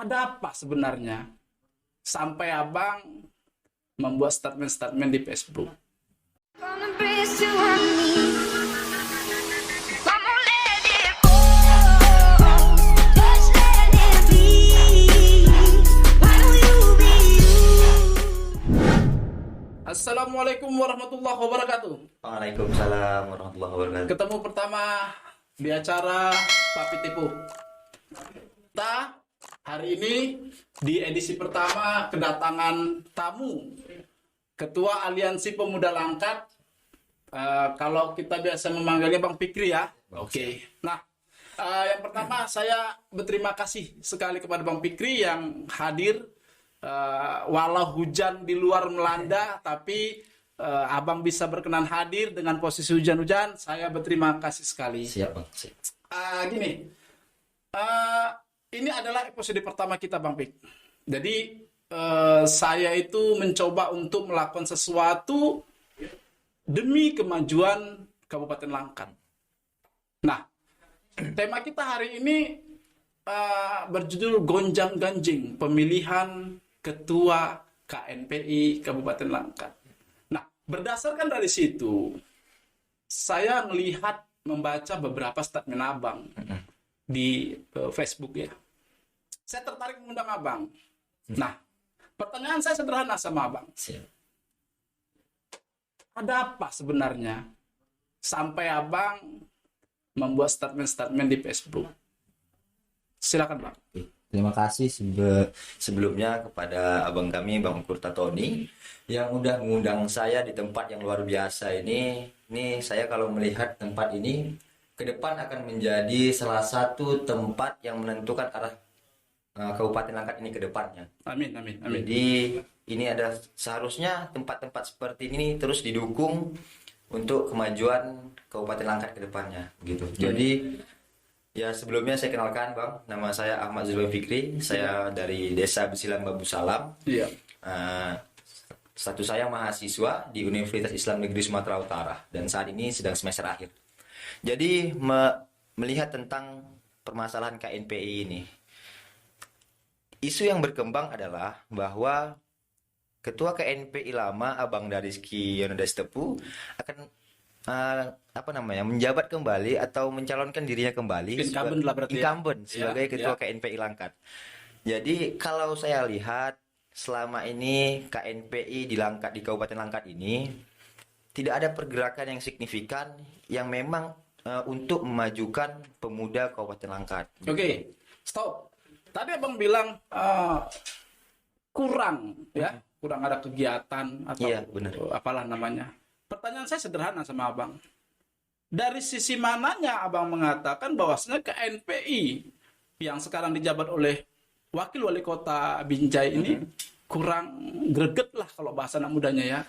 Ada apa sebenarnya sampai abang membuat statement-statement di Facebook? Gonna be still on me. I'ma let it go. Just let it be. Why don't you be you? Assalamualaikum warahmatullahi wabarakatuh. Waalaikumsalam warahmatullahi wabarakatuh. Ketemu pertama di acara Papi Tipu. Kita hari ini di edisi pertama kedatangan tamu Ketua Aliansi Pemuda Langkat. Kalau kita biasa memanggilnya Bang Fikri ya. Oke. Nah, yang pertama saya berterima kasih sekali kepada Bang Fikri yang hadir. Walau hujan di luar melanda, tapi abang bisa berkenan hadir dengan posisi hujan-hujan. Saya berterima kasih sekali. Siap bang. Siap. Ini adalah episode pertama kita, Bang Fik. Jadi saya itu mencoba untuk melakukan sesuatu demi kemajuan Kabupaten Langkat. Nah, tema kita hari ini berjudul Gonjang-ganjing Pemilihan Ketua KNPI Kabupaten Langkat. Nah, berdasarkan dari situ, saya membaca beberapa statement abang di Facebook ya. Saya tertarik mengundang abang. Nah, pertanyaan saya sederhana sama abang. Siap. Ada apa sebenarnya sampai abang membuat statement-statement di Facebook? Silakan bang. Terima kasih sebelumnya kepada abang kami Bang Kurta Tony yang udah mengundang saya di tempat yang luar biasa ini. Ini saya kalau melihat tempat ini ke depan akan menjadi salah satu tempat yang menentukan arah Kabupaten Langkat ini ke depannya. Amin, amin, amin. Jadi ini ada seharusnya tempat-tempat seperti ini terus didukung untuk kemajuan Kabupaten Langkat ke depannya gitu. Jadi ya sebelumnya saya kenalkan Bang, nama saya Ahmad Zulwan Fikri, saya dari Desa Besilan Babu Salam. Iya. Status saya mahasiswa di Universitas Islam Negeri Sumatera Utara dan saat ini sedang semester akhir. Jadi melihat tentang permasalahan KNPI ini, isu yang berkembang adalah bahwa Ketua KNPI lama Abang Dariski Yonodestepu akan menjabat kembali atau mencalonkan dirinya kembali Incumbent lah berarti ya? sebagai Ya, Ketua ya. KNPI Langkat. Jadi kalau saya lihat selama ini KNPI di Langkat, di Kabupaten Langkat ini tidak ada pergerakan yang signifikan yang memang untuk memajukan pemuda Kabupaten Langkat. Oke, stop. Tadi abang bilang kurang ya, kurang ada kegiatan atau Iya, benar. apalah namanya. Pertanyaan saya sederhana sama abang. Dari sisi mananya abang mengatakan bahwasanya KNPI yang sekarang dijabat oleh Wakil Wali Kota Binjai ini kurang greget lah kalau bahasa anak mudanya ya.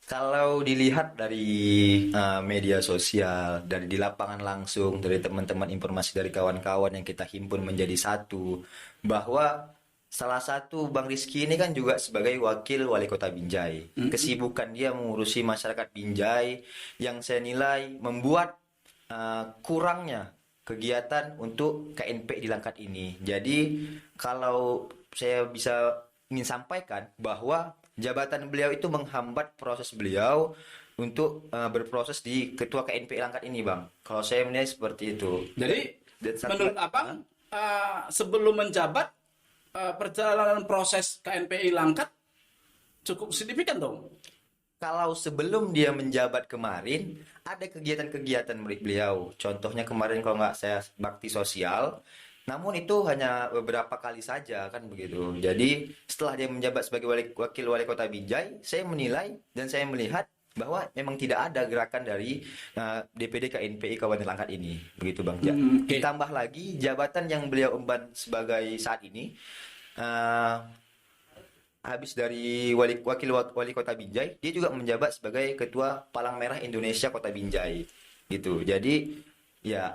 Kalau dilihat dari media sosial, dari di lapangan langsung, dari teman-teman informasi dari kawan-kawan yang kita himpun menjadi satu, bahwa salah satu Bang Rizky ini kan juga sebagai wakil wali kota Binjai. Kesibukan dia mengurusi masyarakat Binjai yang saya nilai membuat kurangnya kegiatan untuk KNP di Langkat ini. Jadi kalau saya bisa ingin sampaikan bahwa jabatan beliau itu menghambat proses beliau untuk berproses di Ketua KNPI Langkat ini, Bang. Kalau saya melihat seperti itu. Jadi Dan menurut abang sebelum menjabat perjalanan proses KNPI Langkat cukup signifikan dong. Kalau sebelum dia menjabat kemarin, ada kegiatan-kegiatan milik beliau. Contohnya kemarin kalau nggak saya bakti sosial, namun itu hanya beberapa kali saja kan begitu. Jadi setelah dia menjabat sebagai wakil wali kota Binjai, saya menilai dan saya melihat bahwa memang tidak ada gerakan dari DPD KNPI Kabupaten Langkat ini, begitu Bang. Oke. Ditambah lagi jabatan yang beliau emban sebagai saat ini, habis dari wakil wali kota Binjai, dia juga menjabat sebagai Ketua Palang Merah Indonesia Kota Binjai, gitu. Jadi ya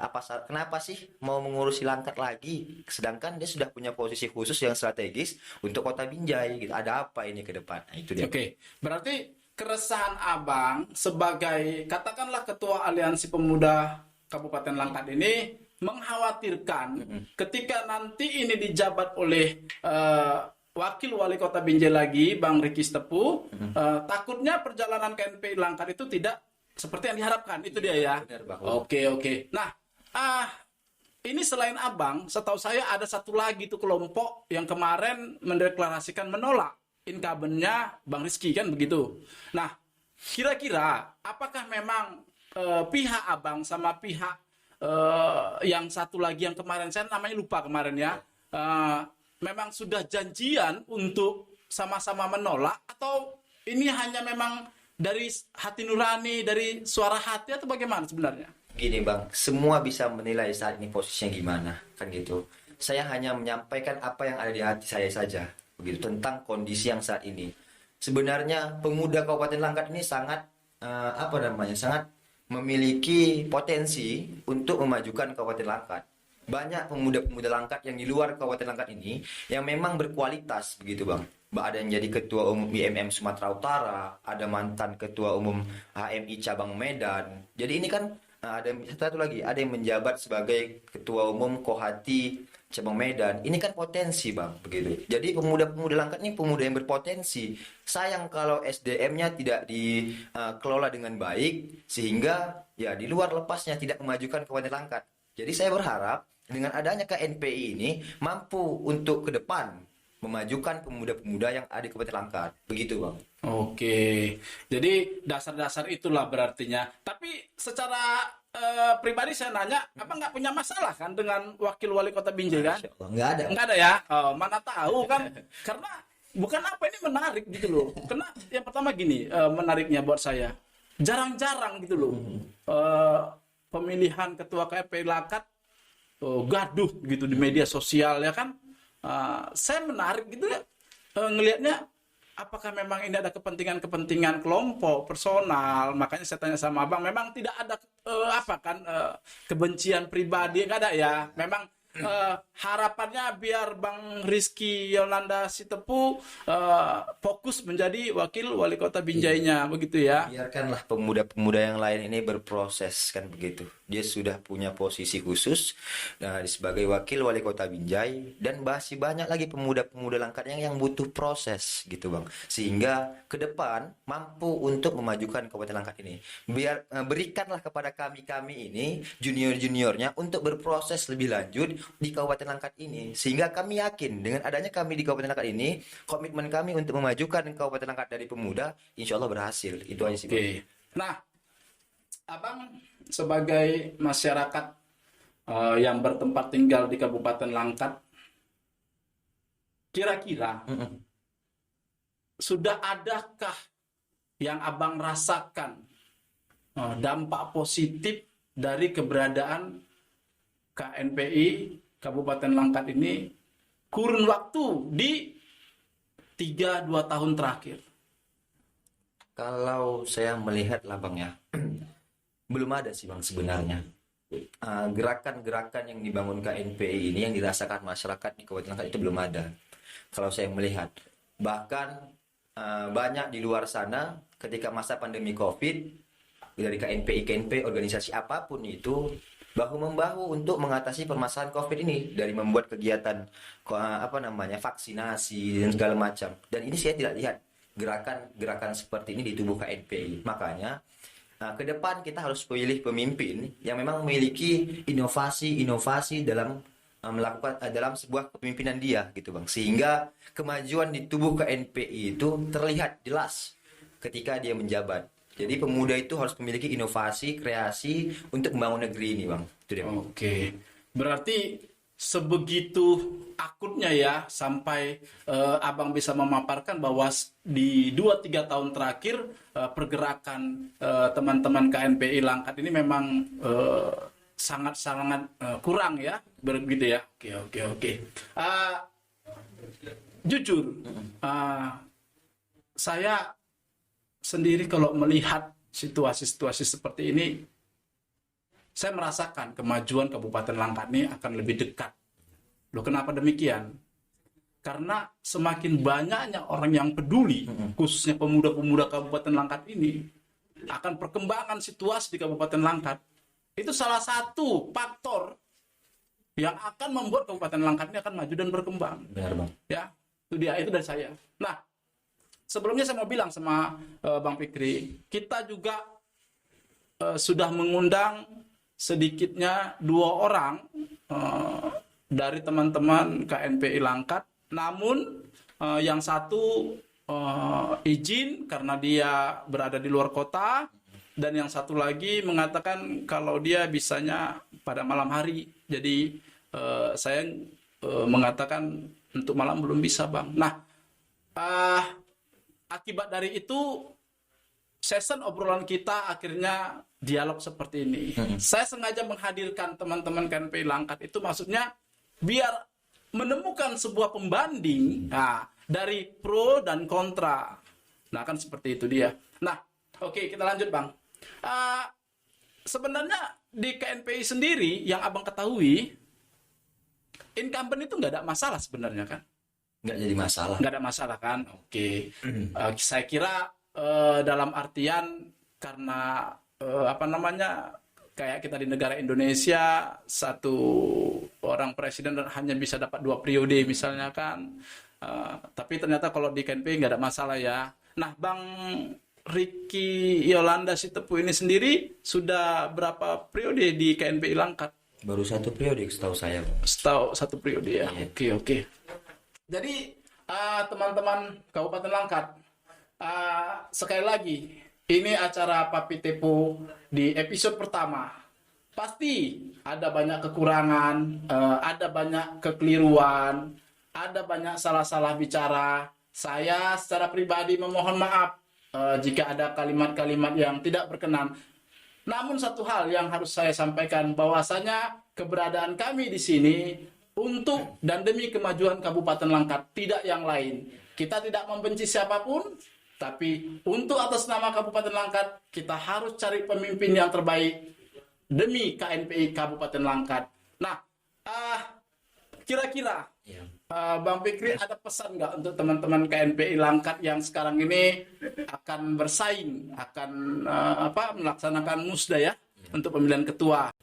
kenapa sih mau mengurusi Langkat lagi, sedangkan dia sudah punya posisi khusus yang strategis untuk Kota Binjai, gitu. Ada apa ini ke depan? Nah, itu dia. Oke, berarti keresahan abang sebagai katakanlah Ketua Aliansi Pemuda Kabupaten Langkat ini mengkhawatirkan ketika nanti ini dijabat oleh Wakil Wali Kota Binjai lagi, Bang Ricky Tepu, takutnya perjalanan KNPI Langkat itu tidak seperti yang diharapkan. Itu dia ya. Benar, Bang. Oke. Nah, ini selain Abang, setahu saya ada satu lagi tuh kelompok yang kemarin mendeklarasikan menolak incumbent-nya Bang Rizky, kan begitu. Nah, kira-kira apakah memang pihak Abang sama pihak yang satu lagi yang kemarin, saya namanya lupa kemarin ya, memang sudah janjian untuk sama-sama menolak, atau ini hanya memang dari hati nurani, dari suara hati, atau bagaimana sebenarnya? Gini Bang, semua bisa menilai saat ini posisinya gimana, kan gitu. Saya hanya menyampaikan apa yang ada di hati saya saja, begitu, tentang kondisi yang saat ini. Sebenarnya pemuda Kabupaten Langkat ini sangat sangat memiliki potensi untuk memajukan Kabupaten Langkat. Banyak pemuda-pemuda Langkat yang di luar Kabupaten Langkat ini yang memang berkualitas, begitu Bang. Ada yang jadi ketua umum IMM Sumatera Utara, ada mantan ketua umum HMI cabang Medan. Jadi ini kan ada satu lagi, ada yang menjabat sebagai ketua umum Kohati cabang Medan. Ini kan potensi Bang, begitu. Jadi pemuda-pemuda Langkat ini pemuda yang berpotensi. Sayang kalau SDM-nya tidak dikelola dengan baik, sehingga ya di luar lepasnya tidak memajukan Kabupaten Langkat. Jadi saya berharap dengan adanya KNPI ini mampu untuk ke depan memajukan pemuda-pemuda yang ada di Kabupaten Langkat. Begitu Bang. Oke, jadi dasar-dasar itulah berartinya. Tapi secara pribadi saya nanya, apa nggak punya masalah kan dengan Wakil Wali Kota Binjai kan? Nggak ada. Nggak ada ya? Oh, mana tahu kan? Karena bukan apa, ini menarik gitu loh. Karena yang pertama gini, menariknya buat saya, jarang-jarang gitu loh. Pemilihan ketua KNPI Langkat gaduh gitu di media sosial ya kan? Saya menarik gitu ya, ngelihatnya apakah memang ini ada kepentingan kelompok personal. Makanya saya tanya sama Abang, memang tidak ada kebencian pribadi, nggak ada ya. Memang harapannya biar Bang Rizky Yolanda Sitepu fokus menjadi Wakil Wali Kota Binjainya, begitu ya. Biarkanlah pemuda-pemuda yang lain ini berproses, kan begitu. Dia sudah punya posisi khusus sebagai Wakil Wali Kota Binjai, dan masih banyak lagi pemuda-pemuda Langkat yang butuh proses gitu Bang. Sehingga ke depan mampu untuk memajukan Kabupaten Langkat ini. Berikanlah kepada kami ini, junior-juniornya, untuk berproses lebih lanjut di Kabupaten Langkat ini, sehingga kami yakin dengan adanya kami di Kabupaten Langkat ini, komitmen kami untuk memajukan Kabupaten Langkat dari pemuda, insya Allah berhasil. Itu aja sih. Oke. Nah, Abang sebagai masyarakat yang bertempat tinggal di Kabupaten Langkat, kira-kira sudah adakah yang Abang rasakan dampak positif dari keberadaan KNPI Kabupaten Langkat ini kurun waktu di 3-2 tahun terakhir? Kalau saya melihat lah Bang ya, belum ada sih Bang sebenarnya. Gerakan-gerakan yang dibangun KNPI ini yang dirasakan masyarakat di Kabupaten Langkat itu belum ada. Kalau saya melihat, bahkan banyak di luar sana ketika masa pandemi COVID, dari KNPI organisasi apapun itu bahu-membahu untuk mengatasi permasalahan COVID ini, dari membuat kegiatan vaksinasi dan segala macam. Dan ini saya tidak lihat gerakan-gerakan seperti ini di tubuh KNPI. Makanya ke depan kita harus pilih pemimpin yang memang memiliki inovasi dalam melakukan dalam sebuah kepemimpinan dia gitu Bang, sehingga kemajuan di tubuh KNPI itu terlihat jelas ketika dia menjabat. Jadi pemuda itu harus memiliki inovasi, kreasi untuk membangun negeri ini Bang. Itu dia, Bang. Oke, berarti sebegitu akutnya ya sampai Abang bisa memaparkan bahwa di 2-3 tahun terakhir pergerakan teman-teman KNPI Langkat ini memang sangat-sangat kurang ya, begitu ya. Oke. Jujur, saya sendiri kalau melihat situasi-situasi seperti ini, saya merasakan kemajuan Kabupaten Langkat ini akan lebih dekat. Loh, kenapa demikian? Karena semakin banyaknya orang yang peduli, khususnya pemuda-pemuda Kabupaten Langkat ini, akan perkembangan situasi di Kabupaten Langkat. Itu salah satu faktor yang akan membuat Kabupaten Langkat ini akan maju dan berkembang. Benar Bang. Ya, itu dia, itu dari saya. Nah, sebelumnya saya mau bilang sama Bang Fikri, kita juga sudah mengundang sedikitnya 2 orang dari teman-teman KNPI Langkat. Namun yang satu izin karena dia berada di luar kota, dan yang satu lagi mengatakan kalau dia bisanya pada malam hari. Jadi saya mengatakan untuk malam belum bisa, Bang. Nah, akibat dari itu session obrolan kita akhirnya dialog seperti ini. Saya sengaja menghadirkan teman-teman KNPI Langkat itu maksudnya biar menemukan sebuah pembanding dari pro dan kontra. Nah, kan seperti itu dia. Nah, oke, kita lanjut, Bang. Sebenarnya di KNPI sendiri yang Abang ketahui, incumbent itu nggak ada masalah sebenarnya kan? Nggak jadi masalah. Nggak ada masalah kan? Oke. Saya kira dalam artian karena kayak kita di negara Indonesia, satu orang presiden hanya bisa dapat 2 periode misalnya kan. Tapi ternyata kalau di KNPI nggak ada masalah ya. Nah, Bang Ricky Yolanda Sitepu ini sendiri sudah berapa periode di KNPI Langkat? Baru 1 periode setahu saya. Setahu 1 periode ya. Iya. Oke. Jadi teman-teman Kabupaten Langkat, sekali lagi ini acara Papi Tepo di episode pertama. Pasti ada banyak kekurangan, ada banyak kekeliruan, ada banyak salah-salah bicara. Saya secara pribadi memohon maaf jika ada kalimat-kalimat yang tidak berkenan. Namun satu hal yang harus saya sampaikan, bahwasanya keberadaan kami di sini untuk dan demi kemajuan Kabupaten Langkat, tidak yang lain. Kita tidak membenci siapapun, tapi untuk atas nama Kabupaten Langkat, kita harus cari pemimpin yang terbaik demi KNPI Kabupaten Langkat. Nah, kira-kira Bang Fikri ada pesan nggak untuk teman-teman KNPI Langkat yang sekarang ini akan bersaing, akan melaksanakan musda ya untuk pemilihan ketua?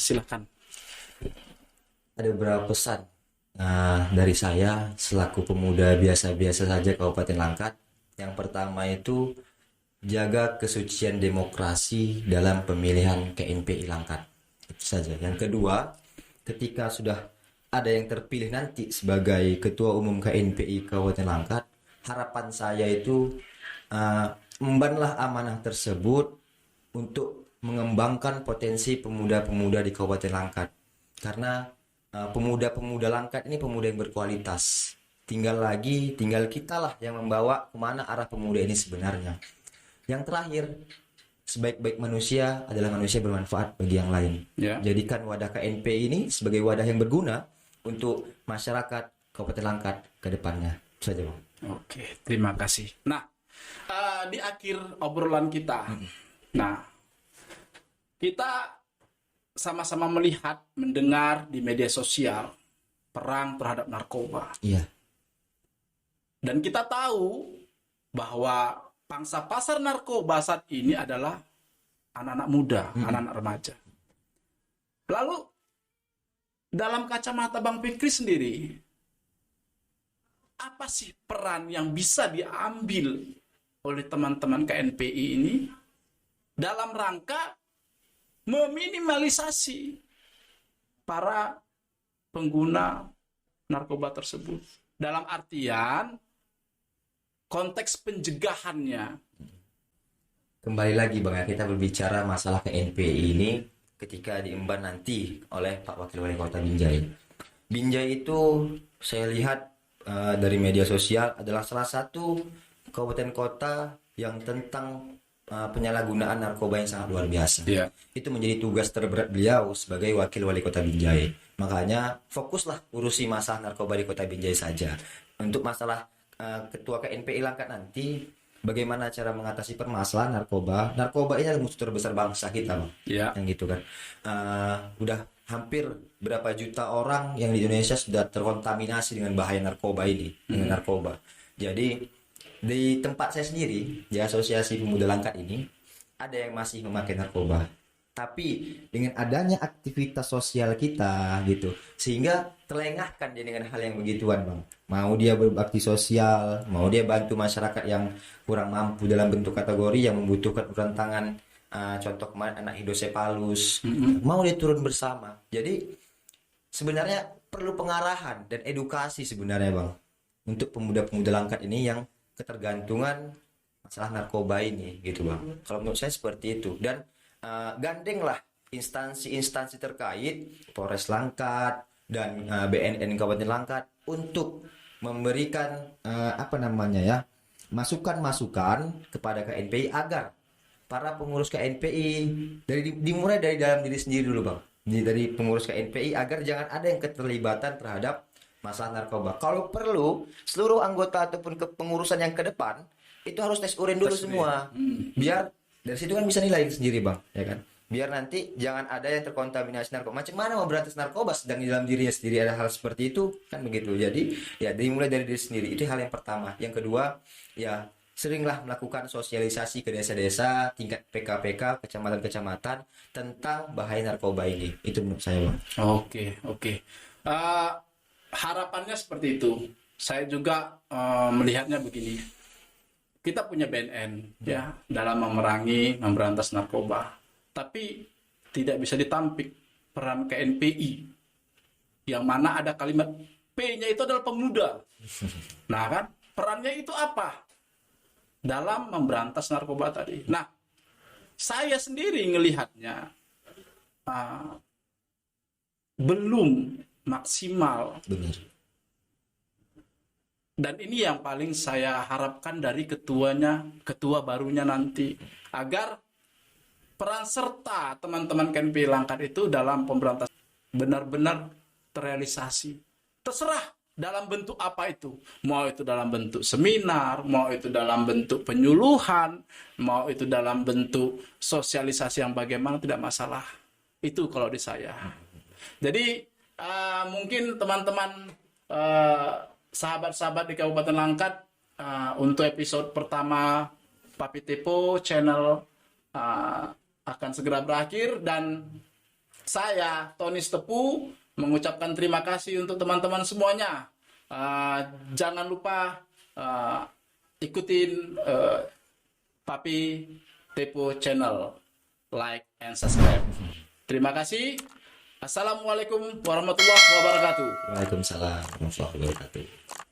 Silakan. Ada beberapa pesan dari saya selaku pemuda biasa-biasa saja Kabupaten Langkat. Yang pertama itu jaga kesucian demokrasi dalam pemilihan KNPI Langkat. Itu saja. Yang kedua, ketika sudah ada yang terpilih nanti sebagai Ketua Umum KNPI Kabupaten Langkat, harapan saya itu membanlah amanah tersebut untuk mengembangkan potensi pemuda-pemuda di Kabupaten Langkat. Karena pemuda-pemuda Langkat ini pemuda yang berkualitas. Tinggal kita lah yang membawa kemana arah pemuda ini sebenarnya. Yang terakhir, sebaik-baik manusia adalah manusia bermanfaat bagi yang lain. Jadikan wadah KNPI ini sebagai wadah yang berguna untuk masyarakat Kabupaten Langkat ke depannya. Itu saja, Bang. Oke, terima kasih. Nah, di akhir obrolan kita, kita sama-sama melihat, mendengar di media sosial perang terhadap narkoba. Iya. Dan kita tahu bahwa pangsa pasar narkoba saat ini adalah anak-anak muda, anak-anak remaja. Lalu, dalam kacamata Bang Fikri sendiri, apa sih peran yang bisa diambil oleh teman-teman KNPI ini dalam rangka meminimalisasi para pengguna narkoba tersebut? Dalam artian konteks pencegahannya. Kembali lagi Bang, kita berbicara masalah KNPI ini ketika diemban nanti oleh Pak Wakil Wali Kota Binjai. Binjai itu saya lihat dari media sosial adalah salah satu kabupaten kota yang tentang penyalahgunaan narkoba yang sangat luar biasa. Itu menjadi tugas terberat beliau sebagai Wakil Wali Kota Binjai. Makanya fokuslah urusi masalah narkoba di Kota Binjai saja. Untuk masalah Ketua KNPI Langkat nanti, bagaimana cara mengatasi permasalahan narkoba? Narkoba ini adalah musuh terbesar bangsa kita, Bang. Yang gitu kan. Udah hampir berapa juta orang yang di Indonesia sudah terkontaminasi dengan bahaya narkoba ini, dengan narkoba. Jadi di tempat saya sendiri, di Asosiasi Pemuda Langkat ini, ada yang masih memakai narkoba. Tapi dengan adanya aktivitas sosial kita gitu, sehingga terlengahkan dia dengan hal yang begituan, Bang. Mau dia berbakti sosial, mau dia bantu masyarakat yang kurang mampu dalam bentuk kategori yang membutuhkan uluran tangan, contoh kemarin anak hidrosepalus, mau dia turun bersama. Jadi sebenarnya perlu pengarahan dan edukasi sebenarnya, Bang, untuk pemuda-pemuda Langkat ini yang ketergantungan masalah narkoba ini gitu, Bang. Kalau menurut saya seperti itu. Dan gandenglah instansi-instansi terkait, Polres Langkat dan BNN Kabupaten Langkat untuk memberikan masukan-masukan kepada KNPI agar para pengurus KNPI dimulai dari dalam diri sendiri dulu, Bang. Dari pengurus KNPI agar jangan ada yang keterlibatan terhadap masalah narkoba. Kalau perlu, seluruh anggota ataupun kepengurusan yang ke depan itu harus tes urin dulu semua. Biar dari situ kan bisa nilai sendiri, Bang, ya kan? Biar nanti jangan ada yang terkontaminasi narkoba. Macam mana mau berantas narkoba sedang di dalam dirinya sendiri ada hal seperti itu, kan begitu. Jadi ya dimulai dari diri sendiri. Itu hal yang pertama. Yang kedua, ya seringlah melakukan sosialisasi ke desa-desa, tingkat PK-PK, kecamatan-kecamatan tentang bahaya narkoba ini. Itu menurut saya, Bang. Oke. Harapannya seperti itu. Saya juga melihatnya begini. Kita punya BNN ya dalam memberantas narkoba, tapi tidak bisa ditampik peran KNPI yang mana ada kalimat P-nya itu adalah pemuda. Nah kan perannya itu apa dalam memberantas narkoba tadi? Nah saya sendiri ngelihatnya belum maksimal. Benar. Dan ini yang paling saya harapkan dari ketua barunya nanti, agar peran serta teman-teman KNPI Langkat itu dalam pemberantasan benar-benar terrealisasi. Terserah dalam bentuk apa itu, mau itu dalam bentuk seminar, mau itu dalam bentuk penyuluhan, mau itu dalam bentuk sosialisasi yang bagaimana, tidak masalah. Itu kalau di saya. Jadi mungkin teman-teman sahabat-sahabat di Kabupaten Langkat, untuk episode pertama Papi Tepo channel akan segera berakhir, dan saya Tony Tepu mengucapkan terima kasih untuk teman-teman semuanya. Jangan lupa ikutin Papi Tepo channel, like and subscribe. Terima kasih. Assalamualaikum warahmatullahi wabarakatuh. Waalaikumsalam warahmatullahi wabarakatuh.